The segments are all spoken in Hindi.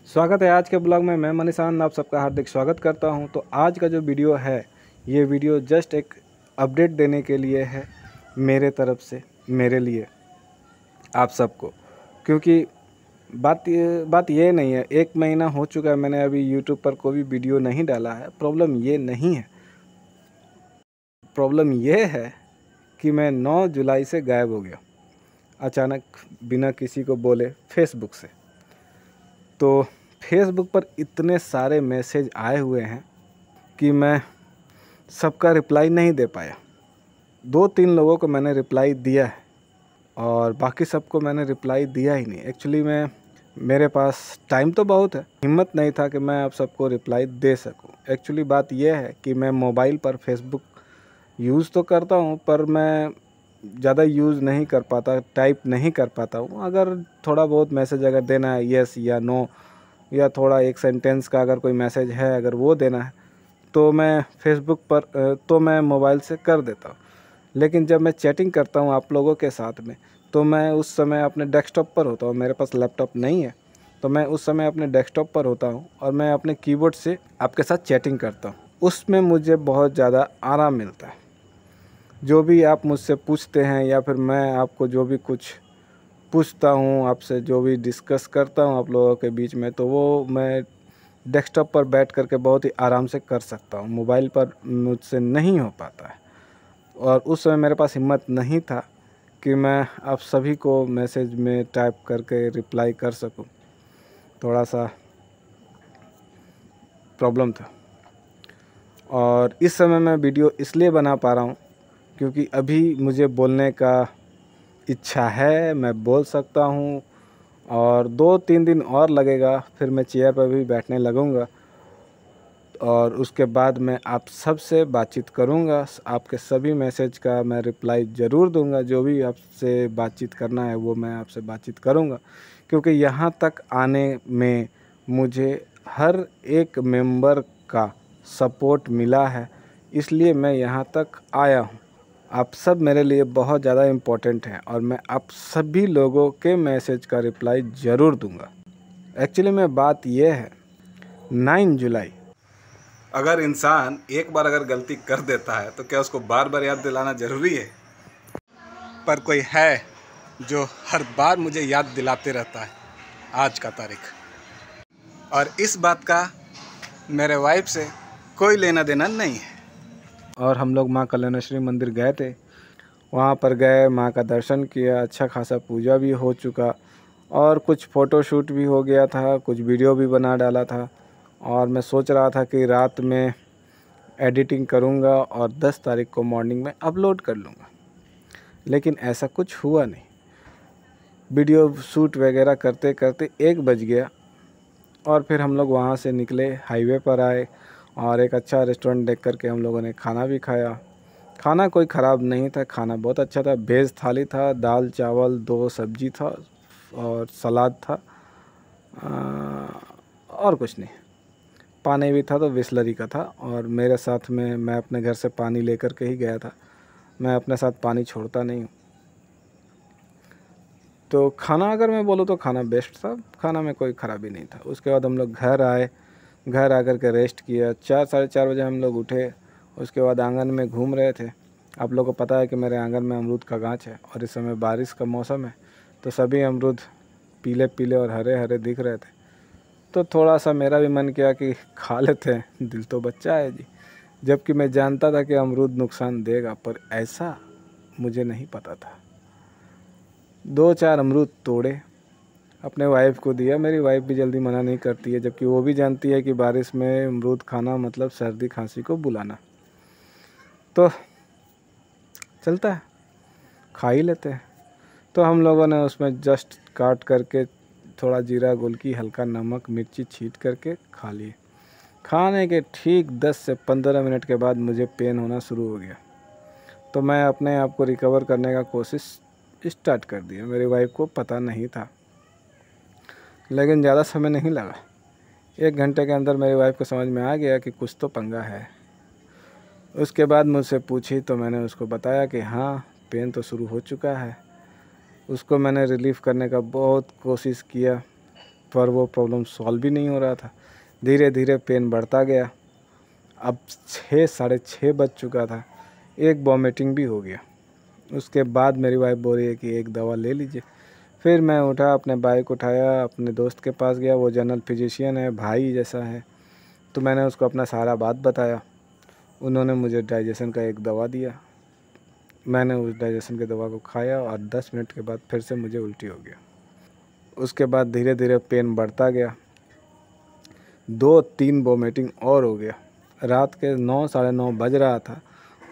स्वागत है आज के ब्लॉग में। मैं मनीष आनंद आप सबका हार्दिक स्वागत करता हूं। तो आज का जो वीडियो है, ये वीडियो जस्ट एक अपडेट देने के लिए है मेरे तरफ से, मेरे लिए आप सबको। क्योंकि बात ये नहीं है, 1 महीना हो चुका है मैंने अभी यूट्यूब पर कोई भी वीडियो नहीं डाला है। प्रॉब्लम ये नहीं है, प्रॉब्लम ये है कि मैं 9 जुलाई से गायब हो गया अचानक, बिना किसी को बोले फेसबुक से। तो फेसबुक पर इतने सारे मैसेज आए हुए हैं कि मैं सबका रिप्लाई नहीं दे पाया। 2-3 लोगों को मैंने रिप्लाई दिया है और बाकी सबको मैंने रिप्लाई दिया ही नहीं। एक्चुअली मेरे पास टाइम तो बहुत है, हिम्मत नहीं था कि मैं आप सबको रिप्लाई दे सकूं। एक्चुअली बात यह है कि मैं मोबाइल पर फेसबुक यूज़ तो करता हूं, पर मैं ज़्यादा यूज़ नहीं कर पाता, टाइप नहीं कर पाता हूं। अगर थोड़ा बहुत मैसेज अगर देना है, येस या नो, या थोड़ा एक सेंटेंस का अगर कोई मैसेज है अगर वो देना है, तो मैं फेसबुक पर तो मैं मोबाइल से कर देता हूँ। लेकिन जब मैं चैटिंग करता हूँ आप लोगों के साथ में, तो मैं उस समय अपने डेस्कटॉप पर होता हूँ। मेरे पास लैपटॉप नहीं है, तो मैं उस समय अपने डेस्कटॉप पर होता हूँ और मैं अपने कीबोर्ड से आपके साथ चैटिंग करता हूँ। उसमें मुझे बहुत ज़्यादा आराम मिलता है। जो भी आप मुझसे पूछते हैं या फिर मैं आपको जो भी कुछ पूछता हूँ, आपसे जो भी डिस्कस करता हूँ आप लोगों के बीच में, तो वो मैं डेस्कटॉप पर बैठ करके बहुत ही आराम से कर सकता हूँ। मोबाइल पर मुझसे नहीं हो पाता है और उस समय मेरे पास हिम्मत नहीं था कि मैं आप सभी को मैसेज में टाइप करके रिप्लाई कर सकूँ। थोड़ा सा प्रॉब्लम था और इस समय मैं वीडियो इसलिए बना पा रहा हूँ क्योंकि अभी मुझे बोलने का इच्छा है, मैं बोल सकता हूँ। और 2-3 दिन और लगेगा, फिर मैं चेयर पर भी बैठने लगूँगा और उसके बाद मैं आप सब से बातचीत करूँगा। आपके सभी मैसेज का मैं रिप्लाई ज़रूर दूँगा। जो भी आपसे बातचीत करना है वो मैं आपसे बातचीत करूँगा, क्योंकि यहाँ तक आने में मुझे हर एक मेंबर का सपोर्ट मिला है, इसलिए मैं यहाँ तक आया हूँ। आप सब मेरे लिए बहुत ज़्यादा इम्पोर्टेंट हैं और मैं आप सभी लोगों के मैसेज का रिप्लाई ज़रूर दूंगा। एक्चुअली में बात यह है, 9 जुलाई, अगर इंसान एक बार अगर गलती कर देता है तो क्या उसको बार बार याद दिलाना ज़रूरी है? पर कोई है जो हर बार मुझे याद दिलाते रहता है आज का तारीख, और इस बात का मेरे वाइफ से कोई लेना देना नहीं है। और हम लोग माँ कल्याणेश्वरी मंदिर गए थे, वहाँ पर गए, माँ का दर्शन किया, अच्छा खासा पूजा भी हो चुका और कुछ फ़ोटोशूट भी हो गया था, कुछ वीडियो भी बना डाला था। और मैं सोच रहा था कि रात में एडिटिंग करूँगा और 10 तारीख को मॉर्निंग में अपलोड कर लूँगा, लेकिन ऐसा कुछ हुआ नहीं। वीडियो शूट वगैरह करते करते 1 बज गया और फिर हम लोग वहाँ से निकले, हाईवे पर आए और एक अच्छा रेस्टोरेंट देख करके हम लोगों ने खाना भी खाया। खाना कोई ख़राब नहीं था, खाना बहुत अच्छा था। वेज थाली था, दाल चावल 2 सब्जी था और सलाद था, और कुछ नहीं। पानी भी था तो बिसलरी का था, और मेरे साथ में मैं अपने घर से पानी लेकर के ही गया था। मैं अपने साथ पानी छोड़ता नहीं हूँ। तो खाना अगर मैं बोलूँ तो खाना बेस्ट था, खाना में कोई ख़राबी नहीं था। उसके बाद हम लोग घर आए, घर आकर के रेस्ट किया। 4 साढ़े 4 बजे हम लोग उठे। उसके बाद आंगन में घूम रहे थे। आप लोगों को पता है कि मेरे आंगन में अमरूद का गाछ है और इस समय बारिश का मौसम है, तो सभी अमरूद पीले पीले और हरे हरे दिख रहे थे। तो थोड़ा सा मेरा भी मन किया कि खा लेते हैं, दिल तो बच्चा है जी। जबकि मैं जानता था कि अमरूद नुकसान देगा, पर ऐसा मुझे नहीं पता था। 2-4 अमरूद तोड़े, अपने वाइफ को दिया। मेरी वाइफ भी जल्दी मना नहीं करती है, जबकि वो भी जानती है कि बारिश में अमरूद खाना मतलब सर्दी खांसी को बुलाना। तो चलता है, खा ही लेते हैं। तो हम लोगों ने उसमें जस्ट काट करके थोड़ा जीरा गोलकी, हल्का नमक मिर्ची छींट करके खा लिए। खाने के ठीक 10 से 15 मिनट के बाद मुझे पेन होना शुरू हो गया, तो मैं अपने आप को रिकवर करने का कोशिश स्टार्ट कर दिया। मेरी वाइफ को पता नहीं था, लेकिन ज़्यादा समय नहीं लगा। 1 घंटे के अंदर मेरी वाइफ को समझ में आ गया कि कुछ तो पंगा है। उसके बाद मुझसे पूछी तो मैंने उसको बताया कि हाँ, पेन तो शुरू हो चुका है। उसको मैंने रिलीफ़ करने का बहुत कोशिश किया, पर वो प्रॉब्लम सॉल्व भी नहीं हो रहा था। धीरे धीरे पेन बढ़ता गया। अब 6 साढ़े 6 बज चुका था, एक वॉमिटिंग भी हो गया। उसके बाद मेरी वाइफ बोल रही है कि एक दवा ले लीजिए। फिर मैं उठा, अपने बाइक उठाया, अपने दोस्त के पास गया, वो जनरल फिजिशियन है, भाई जैसा है। तो मैंने उसको अपना सारा बात बताया। उन्होंने मुझे डाइजेशन का एक दवा दिया। मैंने उस डाइजेशन की दवा को खाया और 10 मिनट के बाद फिर से मुझे उल्टी हो गया। उसके बाद धीरे धीरे पेन बढ़ता गया, 2-3 वॉमिटिंग और हो गया। रात के 9 साढ़े 9 बज रहा था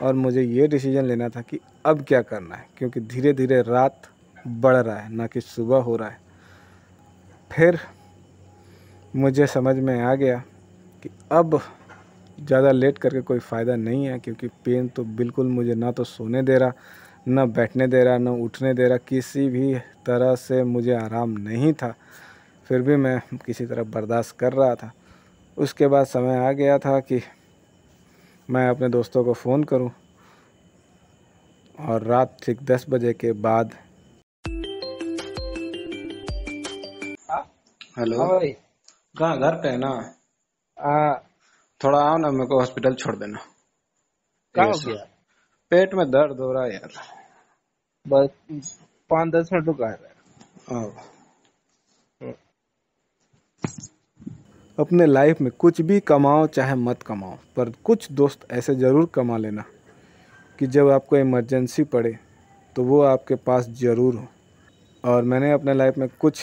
और मुझे ये डिसीजन लेना था कि अब क्या करना है, क्योंकि धीरे धीरे रात बढ़ रहा है, ना कि सुबह हो रहा है। फिर मुझे समझ में आ गया कि अब ज़्यादा लेट करके कोई फ़ायदा नहीं है, क्योंकि पेन तो बिल्कुल मुझे ना तो सोने दे रहा, ना बैठने दे रहा, ना उठने दे रहा, किसी भी तरह से मुझे आराम नहीं था। फिर भी मैं किसी तरह बर्दाश्त कर रहा था। उसके बाद समय आ गया था कि मैं अपने दोस्तों को फ़ोन करूं, और रात ठीक 10 बजे के बाद। हेलो। हाँ भाई। कहाँ? घर पे है ना? हाँ। थोड़ा आओ ना, मेरे को हॉस्पिटल छोड़ देना। क्या ये हो सब गया? पेट में दर्द हो रहा है यार। बस 5-10 मिनट रुका है। आओ। अपने लाइफ में कुछ भी कमाओ चाहे मत कमाओ, पर कुछ दोस्त ऐसे ज़रूर कमा लेना कि जब आपको इमरजेंसी पड़े तो वो आपके पास ज़रूर हो। और मैंने अपने लाइफ में कुछ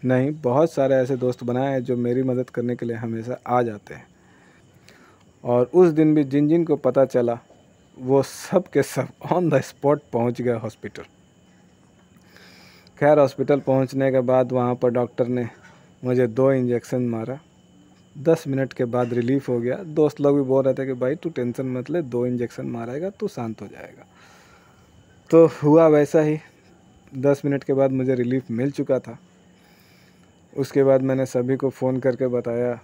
नहीं, बहुत सारे ऐसे दोस्त बनाए हैं जो मेरी मदद करने के लिए हमेशा आ जाते हैं। और उस दिन भी जिन जिन को पता चला, वो सब के सब ऑन द स्पॉट पहुंच गए हॉस्पिटल। खैर, हॉस्पिटल पहुंचने के बाद वहां पर डॉक्टर ने मुझे 2 इंजेक्शन मारा। 10 मिनट के बाद रिलीफ़ हो गया। दोस्त लोग भी बोल रहे थे कि भाई तू टेंशन मत ले, 2 इंजेक्शन मारेगा तो शांत हो जाएगा। तो हुआ वैसा ही। 10 मिनट के बाद मुझे रिलीफ़ मिल चुका था। उसके बाद मैंने सभी को फ़ोन करके बताया,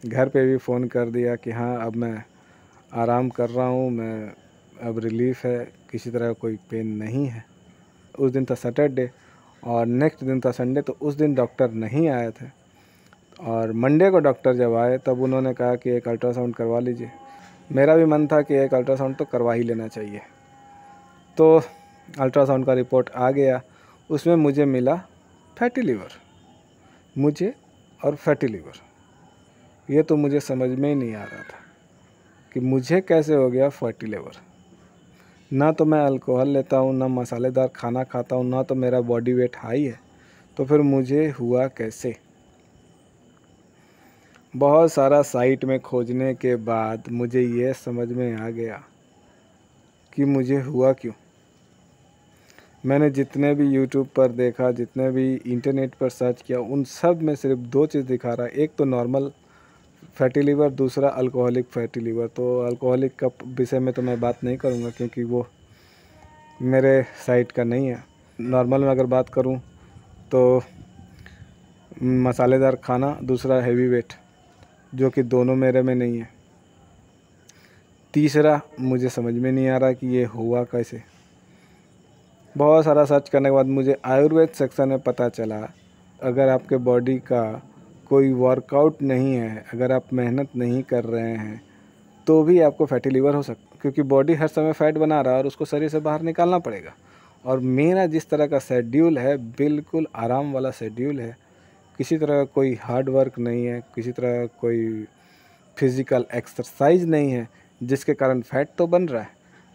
घर पे भी फ़ोन कर दिया कि हाँ, अब मैं आराम कर रहा हूँ, मैं अब रिलीफ़ है, किसी तरह का कोई पेन नहीं है। उस दिन था सैटरडे और नेक्स्ट दिन था संडे, तो उस दिन डॉक्टर नहीं आए थे। और मंडे को डॉक्टर जब आए तब उन्होंने कहा कि एक अल्ट्रासाउंड करवा लीजिए। मेरा भी मन था कि एक अल्ट्रासाउंड तो करवा ही लेना चाहिए। तो अल्ट्रासाउंड का रिपोर्ट आ गया। उसमें मुझे मिला फैटी लीवर, मुझे और फैटी लीवर। ये तो मुझे समझ में ही नहीं आ रहा था कि मुझे कैसे हो गया फैटी लीवर। ना तो मैं अल्कोहल लेता हूँ, ना मसालेदार खाना खाता हूँ, ना तो मेरा बॉडी वेट हाई है, तो फिर मुझे हुआ कैसे? बहुत सारा साइट में खोजने के बाद मुझे ये समझ में आ गया कि मुझे हुआ क्यों। मैंने जितने भी यूट्यूब पर देखा, जितने भी इंटरनेट पर सर्च किया, उन सब में सिर्फ 2 चीज़ दिखा रहा है। एक तो नॉर्मल फैटी लीवर, दूसरा अल्कोहलिक फैटी लीवर। तो अल्कोहलिक का विषय में तो मैं बात नहीं करूँगा, क्योंकि वो मेरे साइट का नहीं है। नॉर्मल में अगर बात करूँ तो मसालेदार खाना, दूसरा हैवी वेट, जो कि दोनों मेरे में नहीं है। तीसरा मुझे समझ में नहीं आ रहा कि ये हुआ कैसे। बहुत सारा सर्च करने के बाद मुझे आयुर्वेद सेक्शन में पता चला, अगर आपके बॉडी का कोई वर्कआउट नहीं है, अगर आप मेहनत नहीं कर रहे हैं, तो भी आपको फैटी लीवर हो सकता, क्योंकि बॉडी हर समय फ़ैट बना रहा है और उसको शरीर से बाहर निकालना पड़ेगा। और मेरा जिस तरह का शेड्यूल है, बिल्कुल आराम वाला शेड्यूल है। किसी तरह का कोई हार्ड वर्क नहीं है, किसी तरह का कोई फिज़िकल एक्सरसाइज नहीं है, जिसके कारण फ़ैट तो बन रहा है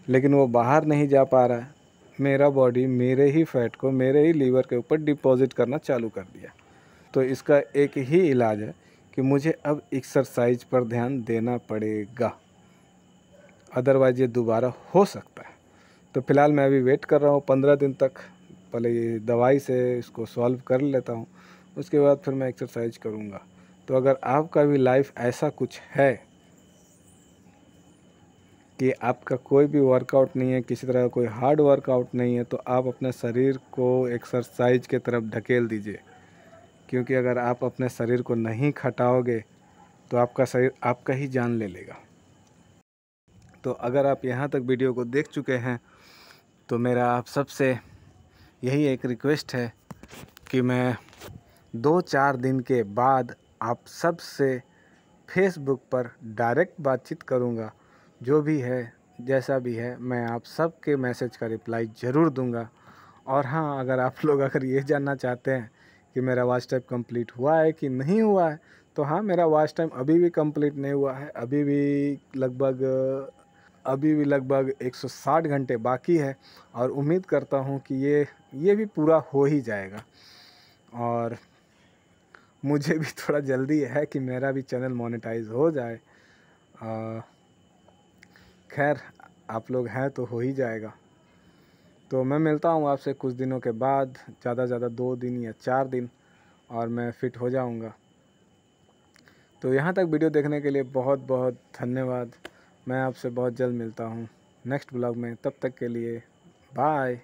लेकिन वो बाहर नहीं जा पा रहा है। मेरा बॉडी मेरे ही फ़ैट को मेरे ही लीवर के ऊपर डिपॉज़िट करना चालू कर दिया। तो इसका एक ही इलाज है कि मुझे अब एक्सरसाइज पर ध्यान देना पड़ेगा, अदरवाइज़ ये दोबारा हो सकता है। तो फ़िलहाल मैं अभी वेट कर रहा हूँ 15 दिन तक, पहले ये दवाई से इसको सॉल्व कर लेता हूँ, उसके बाद फिर मैं एक्सरसाइज करूँगा। तो अगर आपका भी लाइफ ऐसा कुछ है कि आपका कोई भी वर्कआउट नहीं है, किसी तरह का कोई हार्ड वर्कआउट नहीं है, तो आप अपने शरीर को एक्सरसाइज के तरफ ढकेल दीजिए। क्योंकि अगर आप अपने शरीर को नहीं खटाओगे तो आपका शरीर आपका ही जान ले लेगा। तो अगर आप यहाँ तक वीडियो को देख चुके हैं तो मेरा आप सबसे यही एक रिक्वेस्ट है कि मैं 2-4 दिन के बाद आप सब से फेसबुक पर डायरेक्ट बातचीत करूँगा। जो भी है, जैसा भी है, मैं आप सब के मैसेज का रिप्लाई ज़रूर दूँगा। और हाँ, अगर आप लोग अगर ये जानना चाहते हैं कि मेरा वॉच टाइम कंप्लीट हुआ है कि नहीं हुआ है, तो हाँ, मेरा वॉच टाइम अभी भी कंप्लीट नहीं हुआ है। अभी भी लगभग 160 घंटे बाकी है और उम्मीद करता हूँ कि ये भी पूरा हो ही जाएगा। और मुझे भी थोड़ा जल्दी है कि मेरा भी चैनल मोनेटाइज हो जाए। खैर, आप लोग हैं तो हो ही जाएगा। तो मैं मिलता हूँ आपसे कुछ दिनों के बाद, ज़्यादा से ज़्यादा 2 दिन या 4 दिन, और मैं फ़िट हो जाऊँगा। तो यहाँ तक वीडियो देखने के लिए बहुत बहुत धन्यवाद। मैं आपसे बहुत जल्द मिलता हूँ नेक्स्ट ब्लॉग में। तब तक के लिए बाय।